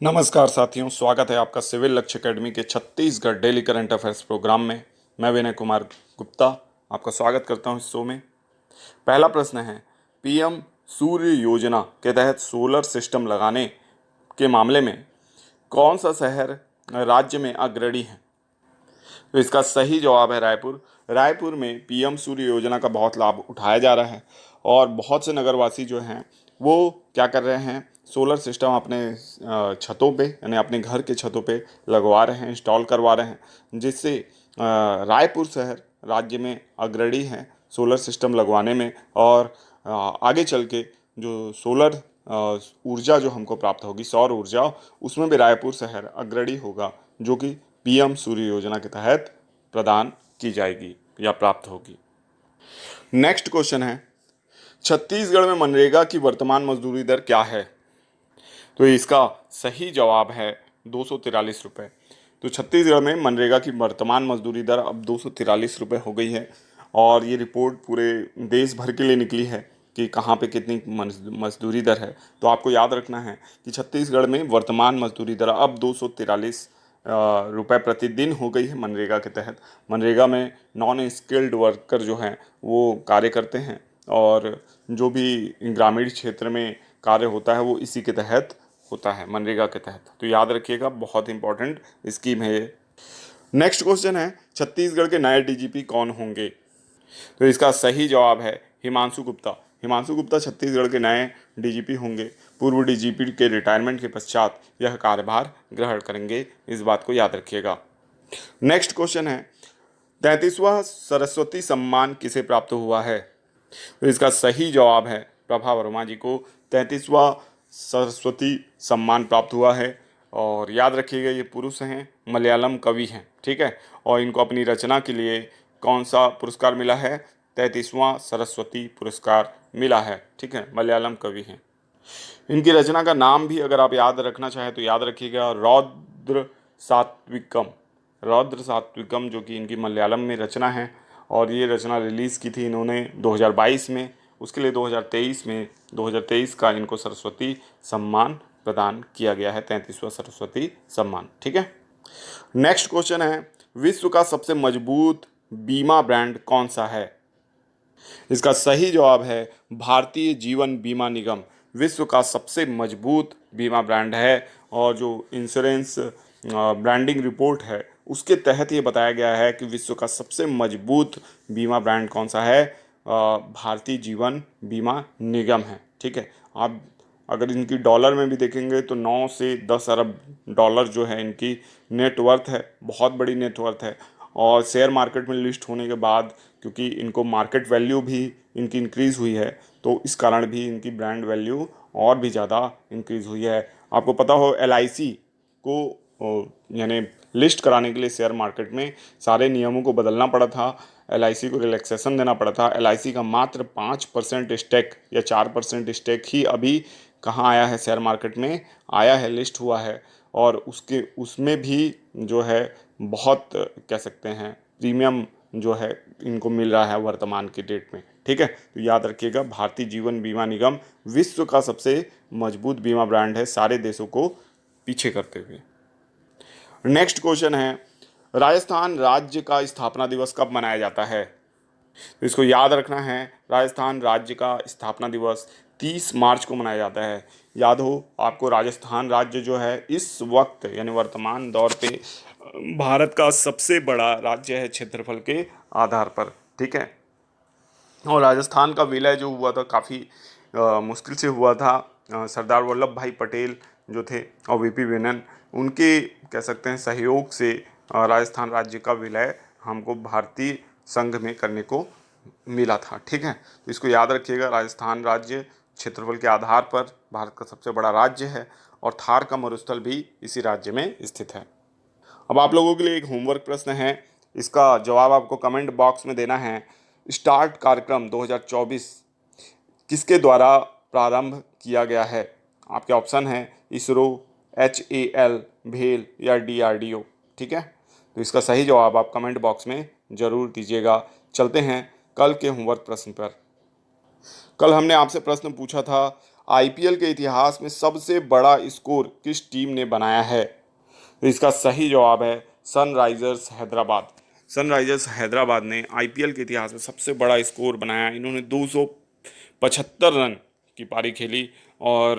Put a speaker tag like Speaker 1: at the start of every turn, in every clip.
Speaker 1: नमस्कार साथियों, स्वागत है आपका सिविल लक्ष्य एकेडमी के Chhattisgarh daily current affairs programme में। मैं विनय कुमार गुप्ता आपका स्वागत करता हूं इस शो में। पहला प्रश्न है, पीएम सूर्य योजना के तहत सोलर सिस्टम लगाने के मामले में कौन सा शहर राज्य में अग्रणी है? तो इसका सही जवाब है रायपुर। रायपुर में पीएम सूर्य योजना का बहुत लाभ उठाया जा रहा है और बहुत से नगरवासी जो हैं वो क्या कर रहे हैं, सोलर सिस्टम अपने छतों पे यानी अपने घर के छतों पे लगवा रहे हैं, इंस्टॉल करवा रहे हैं, जिससे रायपुर शहर राज्य में अग्रणी है सोलर सिस्टम लगवाने में। और आगे चल के जो सोलर ऊर्जा जो हमको प्राप्त होगी, सौर ऊर्जा, उसमें भी रायपुर शहर अग्रणी होगा, जो कि पीएम सूर्य योजना के तहत प्रदान की जाएगी या प्राप्त होगी। नेक्स्ट क्वेश्चन है, छत्तीसगढ़ में मनरेगा की वर्तमान मजदूरी दर क्या है? तो इसका सही जवाब है 243 रुपये। तो छत्तीसगढ़ में मनरेगा की वर्तमान मजदूरी दर अब 243 रुपये हो गई है और ये रिपोर्ट पूरे देश भर के लिए निकली है कि कहाँ पे कितनी मजदूरी दर है। तो आपको याद रखना है कि छत्तीसगढ़ में वर्तमान मजदूरी दर अब 243 रुपये प्रतिदिन हो गई है मनरेगा के तहत। मनरेगा में नॉन स्किल्ड वर्कर जो हैं वो कार्य करते हैं और जो भी ग्रामीण क्षेत्र में कार्य होता है वो इसी के तहत होता है, मनरेगा के तहत। तो याद रखिएगा, बहुत इंपॉर्टेंट स्कीम है ये। नेक्स्ट क्वेश्चन है, छत्तीसगढ़ के नए डीजीपी कौन होंगे? तो इसका सही जवाब है हिमांशु गुप्ता। हिमांशु गुप्ता छत्तीसगढ़ के नए डीजीपी होंगे। पूर्व डीजीपी के रिटायरमेंट के पश्चात यह कार्यभार ग्रहण करेंगे, इस बात को याद रखिएगा। नेक्स्ट क्वेश्चन है, 33वां सरस्वती सम्मान किसे प्राप्त हुआ है? तो इसका सही जवाब है प्रभा वर्मा जी को 33वां सरस्वती सम्मान प्राप्त हुआ है। और याद रखिएगा, ये पुरुष हैं, मलयालम कवि हैं, ठीक है। और इनको अपनी रचना के लिए कौन सा पुरस्कार मिला है? 33वां सरस्वती पुरस्कार मिला है, ठीक है। मलयालम कवि हैं। इनकी रचना का नाम भी अगर आप याद रखना चाहें तो याद रखिएगा, रौद्र सात्विकम। रौद्र सात्विकम जो कि इनकी मलयालम में रचना है और ये रचना रिलीज़ की थी इन्होंने 2022 में। उसके लिए 2023 का इनको सरस्वती सम्मान प्रदान किया गया है, 33वां सरस्वती सम्मान, ठीक है। नेक्स्ट क्वेश्चन है, विश्व का सबसे मजबूत बीमा ब्रांड कौन सा है? इसका सही जवाब है भारतीय जीवन बीमा निगम विश्व का सबसे मजबूत बीमा ब्रांड है। और जो इंश्योरेंस ब्रांडिंग रिपोर्ट है उसके तहत ये बताया गया है कि विश्व का सबसे मजबूत बीमा ब्रांड कौन सा है? भारतीय जीवन बीमा निगम है, ठीक है। आप अगर इनकी डॉलर में भी देखेंगे तो 9 से 10 अरब डॉलर जो है इनकी नेटवर्थ है, बहुत बड़ी नेटवर्थ है। और शेयर मार्केट में लिस्ट होने के बाद क्योंकि इनको मार्केट वैल्यू भी इनकी इंक्रीज़ हुई है, तो इस कारण भी इनकी ब्रांड वैल्यू और भी ज़्यादा इंक्रीज़ हुई है। आपको पता हो LIC को यानी लिस्ट कराने के लिए शेयर मार्केट में सारे नियमों को बदलना पड़ा था, LIC को रिलैक्सेशन देना पड़ा था। LIC का मात्र 5% स्टेक या 4% स्टेक ही अभी कहाँ आया है, शेयर मार्केट में आया है, लिस्ट हुआ है। और उसमें भी जो है बहुत कह सकते हैं प्रीमियम जो है इनको मिल रहा है वर्तमान की डेट में, ठीक है। तो याद रखिएगा, भारतीय जीवन बीमा निगम विश्व का सबसे मजबूत बीमा ब्रांड है, सारे देशों को पीछे करते हुए। नेक्स्ट क्वेश्चन है, राजस्थान राज्य का स्थापना दिवस कब मनाया जाता है? तो इसको याद रखना है, राजस्थान राज्य का स्थापना दिवस 30 मार्च को मनाया जाता है। याद हो आपको, राजस्थान राज्य जो है इस वक्त यानी वर्तमान दौर पे भारत का सबसे बड़ा राज्य है क्षेत्रफल के आधार पर, ठीक है। और राजस्थान का विलय जो हुआ था काफ़ी मुश्किल से हुआ था। सरदार वल्लभ भाई पटेल जो थे और VP मेनन, उनके कह सकते हैं सहयोग से राजस्थान राज्य का विलय हमको भारतीय संघ में करने को मिला था, ठीक है। तो इसको याद रखिएगा, राजस्थान राज्य क्षेत्रफल के आधार पर भारत का सबसे बड़ा राज्य है और थार का मरुस्थल भी इसी राज्य में स्थित है। अब आप लोगों के लिए एक होमवर्क प्रश्न है, इसका जवाब आपको कमेंट बॉक्स में देना है। स्टार्ट कार्यक्रम 2024 किसके द्वारा प्रारंभ किया गया है? आपके ऑप्शन है इसरो, HAL, भेल या DRDO, ठीक है। तो इसका सही जवाब आप कमेंट बॉक्स में ज़रूर दीजिएगा। चलते हैं कल के होमवर्क प्रश्न पर। कल हमने आपसे प्रश्न पूछा था, आईपीएल के इतिहास में सबसे बड़ा स्कोर किस टीम ने बनाया है? तो इसका सही जवाब है सनराइजर्स हैदराबाद। सनराइजर्स हैदराबाद ने आईपीएल के इतिहास में सबसे बड़ा स्कोर बनाया। इन्होंने 275 रन की पारी खेली और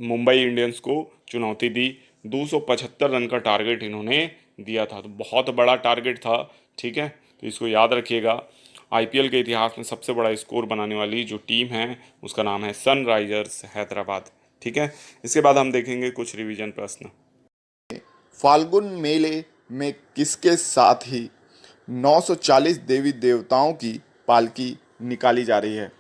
Speaker 1: मुंबई इंडियंस को चुनौती दी। 275 रन का टारगेट इन्होंने दिया था, तो बहुत बड़ा टारगेट था। ठीक है, तो इसको याद रखिएगा। आईपीएल के इतिहास में सबसे बड़ा स्कोर बनाने वाली जो टीम है उसका नाम है सनराइजर्स हैदराबाद। ठीक है, इसके बाद हम देखेंगे कुछ रिवीजन प्रश्न। फाल्गुन मेले में किसके साथ ही 940 देवी देवताओं की पालकी निकाली जा रही है?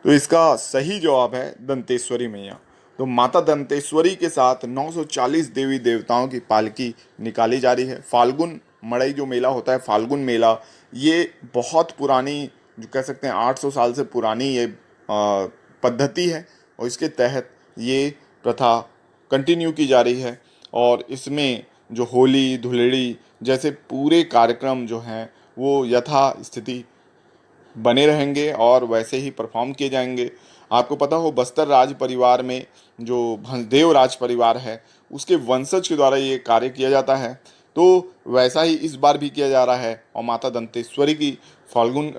Speaker 1: तो इसका सही जवाब है दंतेश्वरी मैया। तो माता दंतेश्वरी के साथ 940 देवी देवताओं की पालकी निकाली जा रही है। फाल्गुन मड़ई जो मेला होता है, फाल्गुन मेला, ये बहुत पुरानी, जो कह सकते हैं 800 साल से पुरानी ये पद्धति है और इसके तहत ये प्रथा कंटिन्यू की जा रही है। और इसमें जो होली धुलेड़ी जैसे पूरे कार्यक्रम जो हैं वो यथा स्थिति बने रहेंगे और वैसे ही परफॉर्म किए जाएंगे। आपको पता हो बस्तर राज परिवार में जो भंसदेव राज परिवार है उसके वंशज के द्वारा ये कार्य किया जाता है, तो वैसा ही इस बार भी किया जा रहा है। और माता दंतेश्वरी की फाल्गुन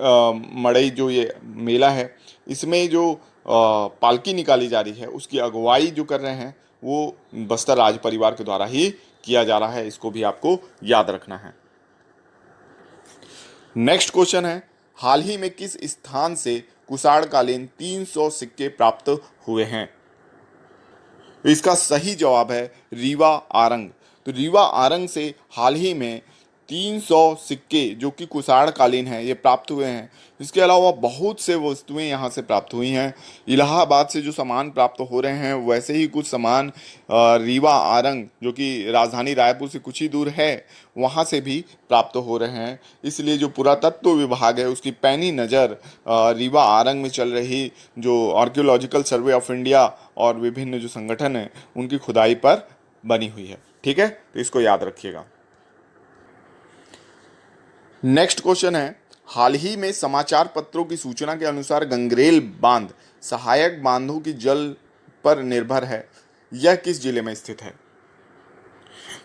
Speaker 1: मड़ई जो ये मेला है, इसमें जो पालकी निकाली जा रही है उसकी अगुवाई जो कर रहे हैं वो बस्तर राज परिवार के द्वारा ही किया जा रहा है। इसको भी आपको याद रखना है। नेक्स्ट क्वेश्चन है, हाल ही में किस स्थान से कुषाणकालीन 300 सिक्के प्राप्त हुए हैं? तो इसका सही जवाब है रीवा आरंग। तो रीवा आरंग से हाल ही में 300 सिक्के जो कि कुषाणकालीन हैं ये प्राप्त हुए हैं। इसके अलावा बहुत से वस्तुएं यहाँ से प्राप्त हुई हैं। इलाहाबाद से जो सामान प्राप्त हो रहे हैं वैसे ही कुछ सामान रीवा आरंग जो कि राजधानी रायपुर से कुछ ही दूर है वहाँ से भी प्राप्त हो रहे हैं। इसलिए जो पुरातत्व विभाग है उसकी पैनी नज़र रीवा आरंग में चल रही जो आर्कियोलॉजिकल सर्वे ऑफ इंडिया और विभिन्न जो संगठन हैं उनकी खुदाई पर बनी हुई है। ठीक है, तो इसको याद रखिएगा। नेक्स्ट क्वेश्चन है, हाल ही में समाचार पत्रों की सूचना के अनुसार गंगरेल बांध सहायक बांधों की जल पर निर्भर है, यह किस जिले में स्थित है?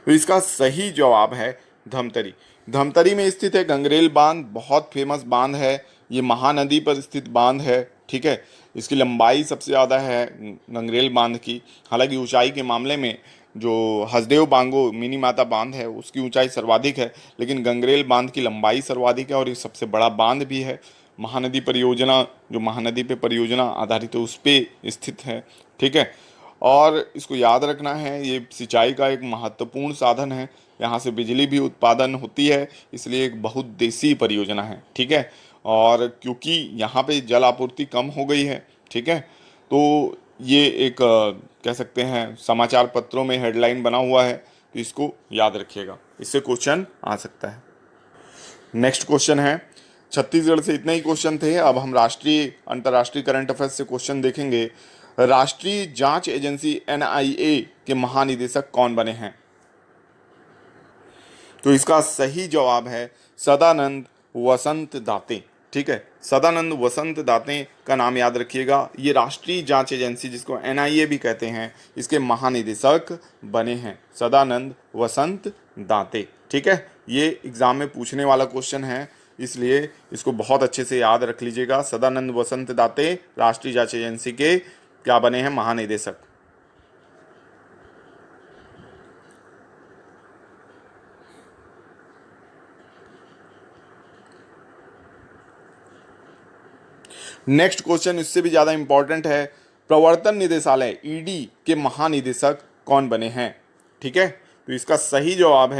Speaker 1: तो इसका सही जवाब है धमतरी। धमतरी में स्थित है गंगरेल बांध, बहुत फेमस बांध है। ये महानदी पर स्थित बांध है। ठीक है, इसकी लंबाई सबसे ज़्यादा है गंगरेल बांध की। हालांकि ऊंचाई के मामले में जो हसदेव बांगो मिनी माता बांध है उसकी ऊंचाई सर्वाधिक है, लेकिन गंगरेल बांध की लंबाई सर्वाधिक है और ये सबसे बड़ा बांध भी है। महानदी परियोजना, जो महानदी पे परियोजना आधारित है उस पर स्थित है। ठीक है, और इसको याद रखना है ये सिंचाई का एक महत्वपूर्ण साधन है। यहाँ से बिजली भी उत्पादन होती है, इसलिए एक बहुत देसी परियोजना है। ठीक है, और क्योंकि यहाँ पे जल आपूर्ति कम हो गई है, ठीक है, तो ये एक कह सकते हैं समाचार पत्रों में हेडलाइन बना हुआ है, तो इसको याद रखिएगा, इससे क्वेश्चन आ सकता है। नेक्स्ट क्वेश्चन है, छत्तीसगढ़ से इतने ही क्वेश्चन थे। अब हम राष्ट्रीय अंतर्राष्ट्रीय करंट अफेयर्स से क्वेश्चन देखेंगे। राष्ट्रीय जांच एजेंसी एनआईए के महानिदेशक कौन बने हैं? तो इसका सही जवाब है सदानंद वसंत दाते। ठीक है, सदानंद वसंत दाते का नाम याद रखिएगा। ये राष्ट्रीय जांच एजेंसी जिसको एनआईए भी कहते हैं इसके महानिदेशक बने हैं सदानंद वसंत दाते। ठीक है, ये एग्जाम में पूछने वाला क्वेश्चन है, इसलिए इसको बहुत अच्छे से याद रख लीजिएगा। सदानंद वसंत दाते राष्ट्रीय जांच एजेंसी के क्या बने हैं? महानिदेशक। नेक्स्ट क्वेश्चन इससे भी ज़्यादा इंपॉर्टेंट है, प्रवर्तन निदेशालय ईडी के महानिदेशक कौन बने हैं? ठीक है, तो इसका सही जवाब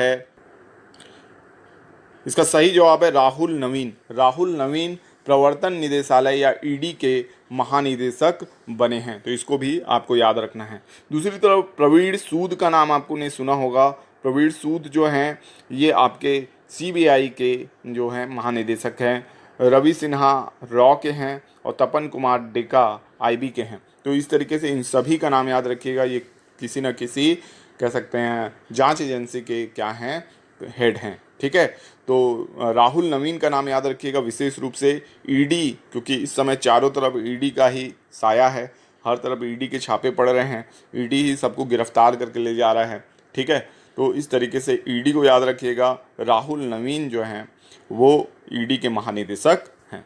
Speaker 1: है राहुल नवीन। राहुल नवीन प्रवर्तन निदेशालय या ईडी के महानिदेशक बने हैं, तो इसको भी आपको याद रखना है। दूसरी तरफ प्रवीण सूद का नाम आपको ने सुना होगा। प्रवीण सूद जो हैं ये आपके सीबीआई के जो हैं महानिदेशक हैं। रवि सिन्हा रॉ के हैं और तपन कुमार डेका आईबी के हैं। तो इस तरीके से इन सभी का नाम याद रखिएगा। ये किसी न किसी कह सकते हैं जांच एजेंसी के क्या हैं? हेड हैं। ठीक है। तो राहुल नवीन का नाम याद रखिएगा विशेष रूप से। ईडी, क्योंकि इस समय चारों तरफ ईडी का ही साया है, हर तरफ ईडी के छापे पड़ रहे हैं, ईडी ही सबको गिरफ्तार करके ले जा रहा है, ठीक है। तो इस तरीके से ईडी को याद रखिएगा। राहुल नवीन जो हैं वो ईडी के महानिदेशक हैं।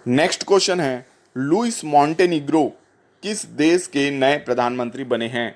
Speaker 1: नेक्स्ट क्वेश्चन है, लुइस मॉन्टेनिग्रो किस देश के नए प्रधानमंत्री बने हैं?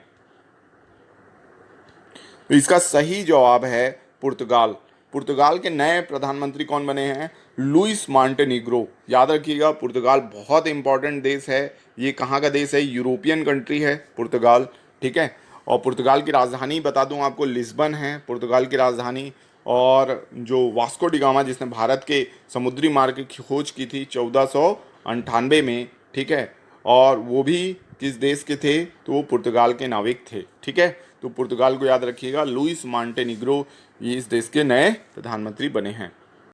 Speaker 1: तो इसका सही जवाब है पुर्तगाल। पुर्तगाल के नए प्रधानमंत्री कौन बने हैं? Luis Montenegro. याद रखिएगा, पुर्तगाल बहुत इंपॉर्टेंट देश है। ये कहाँ का देश है? यूरोपियन कंट्री है पुर्तगाल, ठीक है। और पुर्तगाल की राजधानी बता दूं आपको, लिस्बन है पुर्तगाल की राजधानी। और जो वास्को डी गामा, जिसने भारत के समुद्री मार्ग की खोज की थी 1498 में, ठीक है, और वो भी किस देश के थे? तो वो पुर्तगाल के नाविक थे, ठीक है। तो पुर्तगाल को याद रखिएगा, लुइस मॉन्टेनिग्रो ये इस देश के नए प्रधानमंत्री बने हैं।